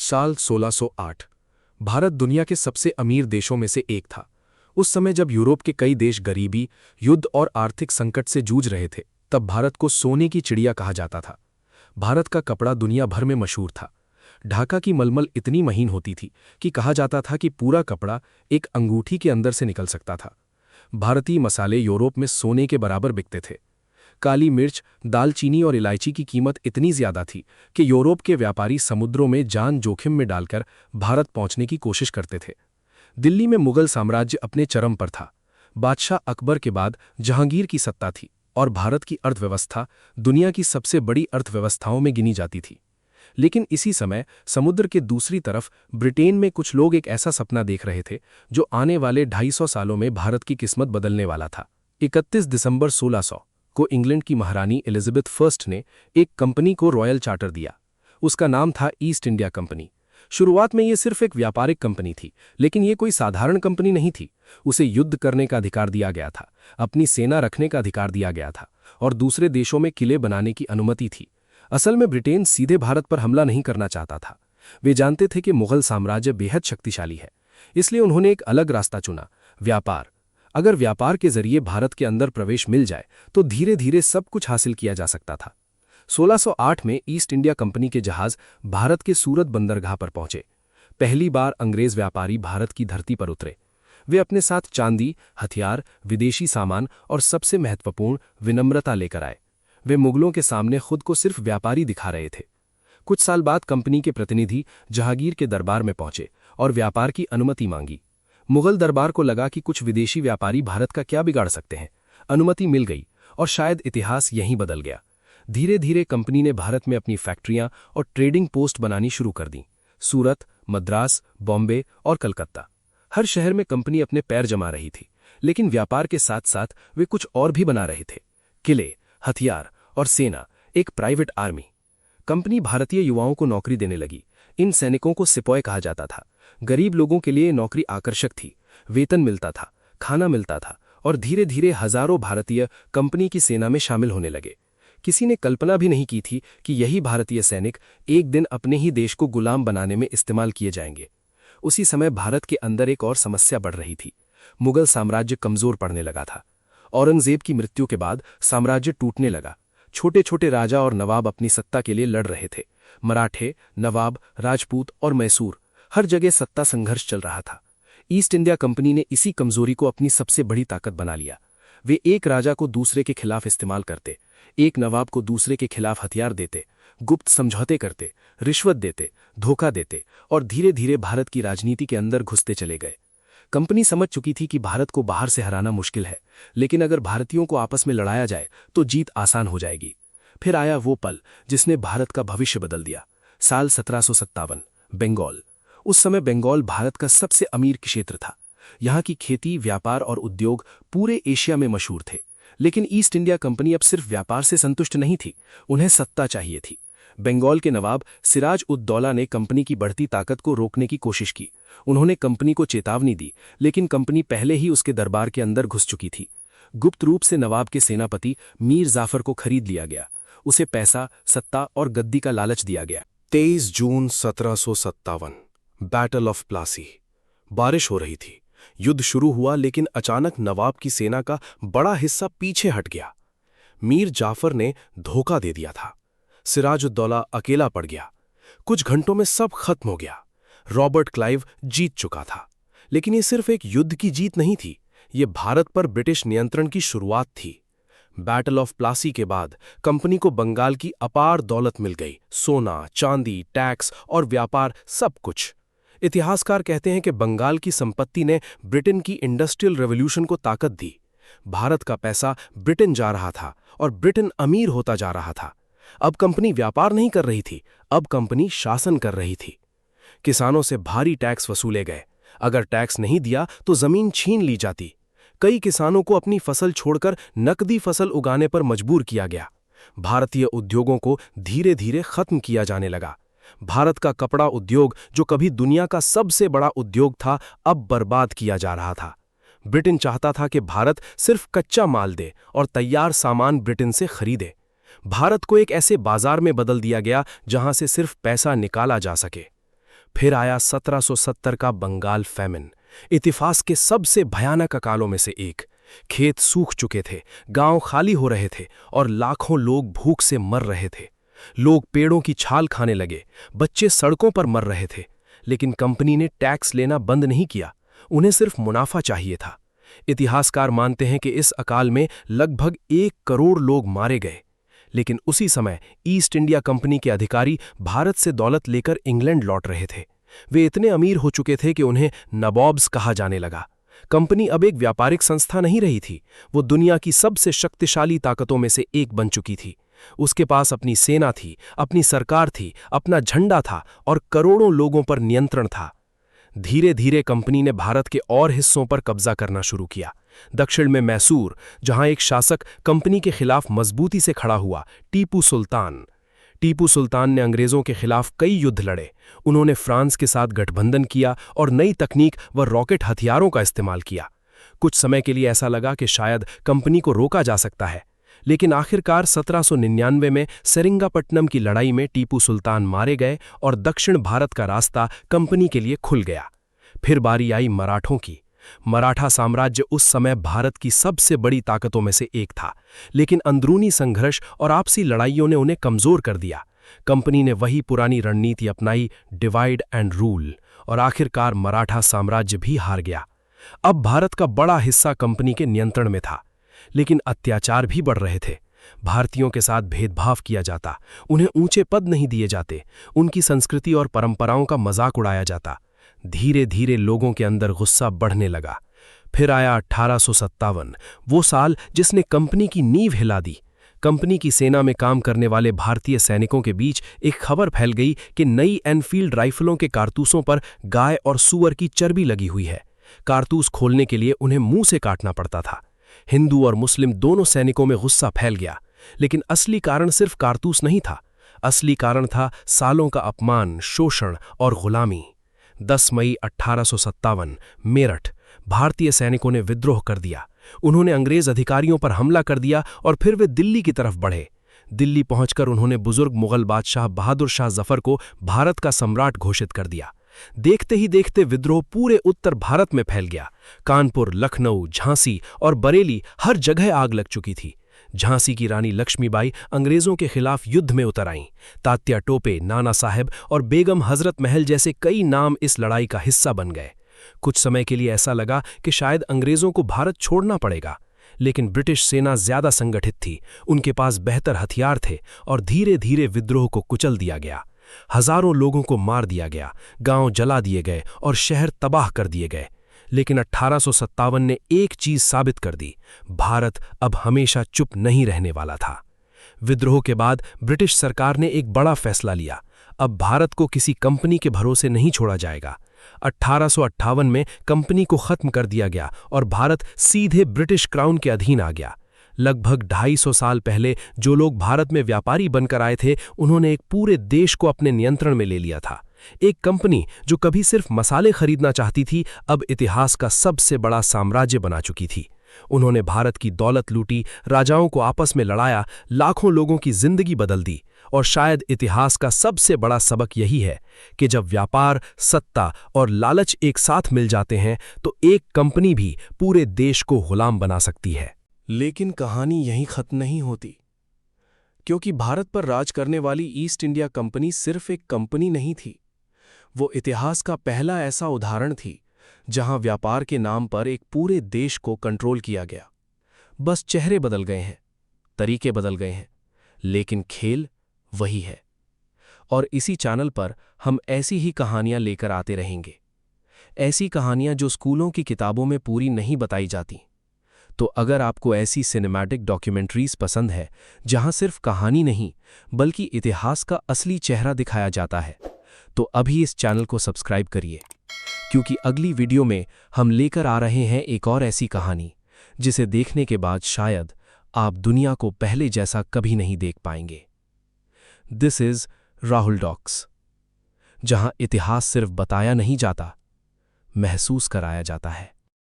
साल 1608। भारत दुनिया के सबसे अमीर देशों में से एक था। उस समय जब यूरोप के कई देश गरीबी, युद्ध और आर्थिक संकट से जूझ रहे थे, तब भारत को सोने की चिड़िया कहा जाता था। भारत का कपड़ा दुनिया भर में मशहूर था। ढाका की मलमल इतनी महीन होती थी कि कहा जाता था कि पूरा कपड़ा एक अंगूठी के अंदर से निकल सकता था। भारतीय मसाले यूरोप में सोने के बराबर बिकते थे। काली मिर्च, दालचीनी और इलायची की कीमत इतनी ज्यादा थी कि यूरोप के व्यापारी समुद्रों में जान जोखिम में डालकर भारत पहुंचने की कोशिश करते थे। दिल्ली में मुगल साम्राज्य अपने चरम पर था। बादशाह अकबर के बाद जहांगीर की सत्ता थी और भारत की अर्थव्यवस्था दुनिया की सबसे बड़ी अर्थव्यवस्थाओं में गिनी जाती थी। लेकिन इसी समय समुद्र के दूसरी तरफ ब्रिटेन में कुछ लोग एक ऐसा सपना देख रहे थे जो आने वाले 250 सालों में भारत की किस्मत बदलने वाला था। 31 दिसंबर 1600 को इंग्लैंड की महारानी एलिजाबेथ फर्स्ट ने एक कंपनी को रॉयल चार्टर दिया। उसका नाम था ईस्ट इंडिया कंपनी। शुरुआत में यह सिर्फ एक व्यापारिक कंपनी थी, लेकिन यह कोई साधारण कंपनी नहीं थी। उसे युद्ध करने का अधिकार दिया गया था, अपनी सेना रखने का अधिकार दिया गया था और दूसरे देशों में किले बनाने की अनुमति थी। असल में ब्रिटेन सीधे भारत पर हमला नहीं करना चाहता था। वे जानते थे कि मुगल साम्राज्य बेहद शक्तिशाली है, इसलिए उन्होंने एक अलग रास्ता चुना, व्यापार। अगर व्यापार के जरिए भारत के अंदर प्रवेश मिल जाए तो धीरे धीरे सब कुछ हासिल किया जा सकता था। 1608 में ईस्ट इंडिया कंपनी के जहाज भारत के सूरत बंदरगाह पर पहुंचे। पहली बार अंग्रेज व्यापारी भारत की धरती पर उतरे। वे अपने साथ चांदी, हथियार, विदेशी सामान और सबसे महत्वपूर्ण विनम्रता लेकर आए। वे मुगलों के सामने खुद को सिर्फ व्यापारी दिखा रहे थे। कुछ साल बाद कंपनी के प्रतिनिधि जहांगीर के दरबार में पहुंचे और व्यापार की अनुमति मांगी। मुगल दरबार को लगा कि कुछ विदेशी व्यापारी भारत का क्या बिगाड़ सकते हैं। अनुमति मिल गई और शायद इतिहास यहीं बदल गया। धीरे धीरे कंपनी ने भारत में अपनी फैक्ट्रियां और ट्रेडिंग पोस्ट बनानी शुरू कर दी। सूरत, मद्रास, बॉम्बे और कलकत्ता, हर शहर में कंपनी अपने पैर जमा रही थी। लेकिन व्यापार के साथ साथ वे कुछ और भी बना रहे थे, किले, हथियार और सेना, एक प्राइवेट आर्मी। कंपनी भारतीय युवाओं को नौकरी देने लगी। इन सैनिकों को सिपाही कहा जाता था। गरीब लोगों के लिए नौकरी आकर्षक थी, वेतन मिलता था, खाना मिलता था और धीरे धीरे हजारों भारतीय कंपनी की सेना में शामिल होने लगे। किसी ने कल्पना भी नहीं की थी कि यही भारतीय सैनिक एक दिन अपने ही देश को गुलाम बनाने में इस्तेमाल किए जाएंगे। उसी समय भारत के अंदर एक और समस्या बढ़ रही थी। मुगल साम्राज्य कमजोर पड़ने लगा था। औरंगजेब की मृत्यु के बाद साम्राज्य टूटने लगा। छोटे छोटे राजा और नवाब अपनी सत्ता के लिए लड़ रहे थे। मराठे, नवाब, राजपूत और मैसूर, हर जगह सत्ता संघर्ष चल रहा था। ईस्ट इंडिया कंपनी ने इसी कमजोरी को अपनी सबसे बड़ी ताकत बना लिया। वे एक राजा को दूसरे के खिलाफ इस्तेमाल करते, एक नवाब को दूसरे के खिलाफ हथियार देते, गुप्त समझौते करते, रिश्वत देते, धोखा देते और धीरे धीरे भारत की राजनीति के अंदर घुसते चले गए। कंपनी समझ चुकी थी कि भारत को बाहर से हराना मुश्किल है, लेकिन अगर भारतीयों को आपस में लड़ाया जाए तो जीत आसान हो जाएगी। फिर आया वो पल जिसने भारत का भविष्य बदल दिया। साल 1757, बंगाल। उस समय बंगाल भारत का सबसे अमीर क्षेत्र था। यहाँ की खेती, व्यापार और उद्योग पूरे एशिया में मशहूर थे। लेकिन ईस्ट इंडिया कंपनी अब सिर्फ व्यापार से संतुष्ट नहीं थी, उन्हें सत्ता चाहिए थी। बंगाल के नवाब सिराज उद दौला ने कंपनी की बढ़ती ताकत को रोकने की कोशिश की। उन्होंने कंपनी को चेतावनी दी, लेकिन कंपनी पहले ही उसके दरबार के अंदर घुस चुकी थी। गुप्त रूप से नवाब के सेनापति मीर जाफर को खरीद लिया गया। उसे पैसा, सत्ता और गद्दी का लालच दिया गया। 23 जून 1757, बैटल ऑफ प्लासी। बारिश हो रही थी। युद्ध शुरू हुआ, लेकिन अचानक नवाब की सेना का बड़ा हिस्सा पीछे हट गया। मीर जाफर ने धोखा दे दिया था। सिराजुद्दौला अकेला पड़ गया। कुछ घंटों में सब खत्म हो गया। रॉबर्ट क्लाइव जीत चुका था। लेकिन यह सिर्फ एक युद्ध की जीत नहीं थी, यह भारत पर ब्रिटिश नियंत्रण की शुरुआत थी। बैटल ऑफ प्लासी के बाद कंपनी को बंगाल की अपार दौलत मिल गई। सोना, चांदी, टैक्स और व्यापार, सब कुछ। इतिहासकार कहते हैं कि बंगाल की संपत्ति ने ब्रिटेन की इंडस्ट्रियल रेवोल्यूशन को ताकत दी। भारत का पैसा ब्रिटेन जा रहा था और ब्रिटेन अमीर होता जा रहा था। अब कंपनी व्यापार नहीं कर रही थी, अब कंपनी शासन कर रही थी। किसानों से भारी टैक्स वसूले गए। अगर टैक्स नहीं दिया तो जमीन छीन ली जाती। कई किसानों को अपनी फसल छोड़कर नकदी फसल उगाने पर मजबूर किया गया। भारतीय उद्योगों को धीरे धीरे खत्म किया जाने लगा। भारत का कपड़ा उद्योग, जो कभी दुनिया का सबसे बड़ा उद्योग था, अब बर्बाद किया जा रहा था। ब्रिटेन चाहता था कि भारत सिर्फ कच्चा माल दे और तैयार सामान ब्रिटेन से खरीदे। भारत को एक ऐसे बाजार में बदल दिया गया जहां से सिर्फ पैसा निकाला जा सके। फिर आया 1770 का बंगाल फैमिन, इतिहास के सबसे भयानक अकालों में से एक। खेत सूख चुके थे, गांव खाली हो रहे थे और लाखों लोग भूख से मर रहे थे। लोग पेड़ों की छाल खाने लगे, बच्चे सड़कों पर मर रहे थे। लेकिन कंपनी ने टैक्स लेना बंद नहीं किया, उन्हें सिर्फ मुनाफा चाहिए था। इतिहासकार मानते हैं कि इस अकाल में लगभग 1 करोड़ लोग मारे गए। लेकिन उसी समय ईस्ट इंडिया कंपनी के अधिकारी भारत से दौलत लेकर इंग्लैंड लौट रहे थे। वे इतने अमीर हो चुके थे कि उन्हें नवाब्स कहा जाने लगा। कंपनी अब एक व्यापारिक संस्था नहीं रही थी, वो दुनिया की सबसे शक्तिशाली ताकतों में से एक बन चुकी थी। उसके पास अपनी सेना थी, अपनी सरकार थी, अपना झंडा था और करोड़ों लोगों पर नियंत्रण था। धीरे धीरे कंपनी ने भारत के और हिस्सों पर कब्जा करना शुरू किया। दक्षिण में मैसूर, जहां एक शासक कंपनी के खिलाफ मजबूती से खड़ा हुआ, टीपू सुल्तान ने अंग्रेजों के खिलाफ कई युद्ध लड़े। उन्होंने फ्रांस के साथ गठबंधन किया और नई तकनीक व रॉकेट हथियारों का इस्तेमाल किया। कुछ समय के लिए ऐसा लगा कि शायद कंपनी को रोका जा सकता है, लेकिन आखिरकार 1799 में सेरिंगापट्टनम की लड़ाई में टीपू सुल्तान मारे गए और दक्षिण भारत का रास्ता कंपनी के लिए खुल गया। फिर बारी आई मराठों की। मराठा साम्राज्य उस समय भारत की सबसे बड़ी ताकतों में से एक था, लेकिन अंदरूनी संघर्ष और आपसी लड़ाइयों ने उन्हें कमजोर कर दिया। कंपनी ने वही पुरानी रणनीति अपनाई, डिवाइड एंड रूल, और आखिरकार मराठा साम्राज्य भी हार गया। अब भारत का बड़ा हिस्सा कंपनी के नियंत्रण में था, लेकिन अत्याचार भी बढ़ रहे थे। भारतीयों के साथ भेदभाव किया जाता, उन्हें ऊंचे पद नहीं दिए जाते, उनकी संस्कृति और परंपराओं का मजाक उड़ाया जाता। धीरे धीरे लोगों के अंदर गुस्सा बढ़ने लगा। फिर आया 1857, वो साल जिसने कंपनी की नींव हिला दी। कंपनी की सेना में काम करने वाले भारतीय सैनिकों के बीच एक खबर फैल गई कि नई एनफील्ड राइफलों के कारतूसों पर गाय और सूअर की चर्बी लगी हुई है। कारतूस खोलने के लिए उन्हें मुंह से काटना पड़ता था। हिंदू और मुस्लिम दोनों सैनिकों में गुस्सा फैल गया, लेकिन असली कारण सिर्फ कारतूस नहीं था। असली कारण था सालों का अपमान, शोषण और गुलामी। 10 मई 1857, मेरठ, भारतीय सैनिकों ने विद्रोह कर दिया। उन्होंने अंग्रेज अधिकारियों पर हमला कर दिया और फिर वे दिल्ली की तरफ बढ़े। दिल्ली पहुंचकर उन्होंने बुजुर्ग मुगल बादशाह बहादुर शाह जफर को भारत का सम्राट घोषित कर दिया। देखते ही देखते विद्रोह पूरे उत्तर भारत में फैल गया। कानपुर, लखनऊ, झांसी और बरेली, हर जगह आग लग चुकी थी। झांसी की रानी लक्ष्मीबाई अंग्रेजों के खिलाफ युद्ध में उतर आईं। तात्या टोपे, नाना साहेब और बेगम हजरत महल जैसे कई नाम इस लड़ाई का हिस्सा बन गए। कुछ समय के लिए ऐसा लगा कि शायद अंग्रेजों को भारत छोड़ना पड़ेगा, लेकिन ब्रिटिश सेना ज्यादा संगठित थी, उनके पास बेहतर हथियार थे और धीरे धीरे विद्रोह को कुचल दिया गया। हजारों लोगों को मार दिया गया, गांव जला दिए गए और शहर तबाह कर दिए गए। लेकिन 1857 ने एक चीज साबित कर दी, भारत अब हमेशा चुप नहीं रहने वाला था। विद्रोह के बाद ब्रिटिश सरकार ने एक बड़ा फैसला लिया, अब भारत को किसी कंपनी के भरोसे नहीं छोड़ा जाएगा। 1858 में कंपनी को खत्म कर दिया गया और भारत सीधे ब्रिटिश क्राउन के अधीन आ गया। लगभग 250 साल पहले जो लोग भारत में व्यापारी बनकर आए थे, उन्होंने एक पूरे देश को अपने नियंत्रण में ले लिया था। एक कंपनी जो कभी सिर्फ मसाले खरीदना चाहती थी, अब इतिहास का सबसे बड़ा साम्राज्य बना चुकी थी। उन्होंने भारत की दौलत लूटी, राजाओं को आपस में लड़ाया, लाखों लोगों की जिंदगी बदल दी। और शायद इतिहास का सबसे बड़ा सबक यही है कि जब व्यापार, सत्ता और लालच एक साथ मिल जाते हैं तो एक कंपनी भी पूरे देश को गुलाम बना सकती है। लेकिन कहानी यहीं खत्म नहीं होती, क्योंकि भारत पर राज करने वाली ईस्ट इंडिया कंपनी सिर्फ एक कंपनी नहीं थी, वो इतिहास का पहला ऐसा उदाहरण थी जहां व्यापार के नाम पर एक पूरे देश को कंट्रोल किया गया। बस चेहरे बदल गए हैं, तरीके बदल गए हैं, लेकिन खेल वही है। और इसी चैनल पर हम ऐसी ही कहानियां लेकर आते रहेंगे, ऐसी कहानियां जो स्कूलों की किताबों में पूरी नहीं बताई जाती। तो अगर आपको ऐसी सिनेमैटिक डॉक्यूमेंट्रीज पसंद है जहां सिर्फ कहानी नहीं बल्कि इतिहास का असली चेहरा दिखाया जाता है, तो अभी इस चैनल को सब्सक्राइब करिए, क्योंकि अगली वीडियो में हम लेकर आ रहे हैं एक और ऐसी कहानी जिसे देखने के बाद शायद आप दुनिया को पहले जैसा कभी नहीं देख पाएंगे। दिस इज राहुल डॉक्स, जहां इतिहास सिर्फ बताया नहीं जाता, महसूस कराया जाता है।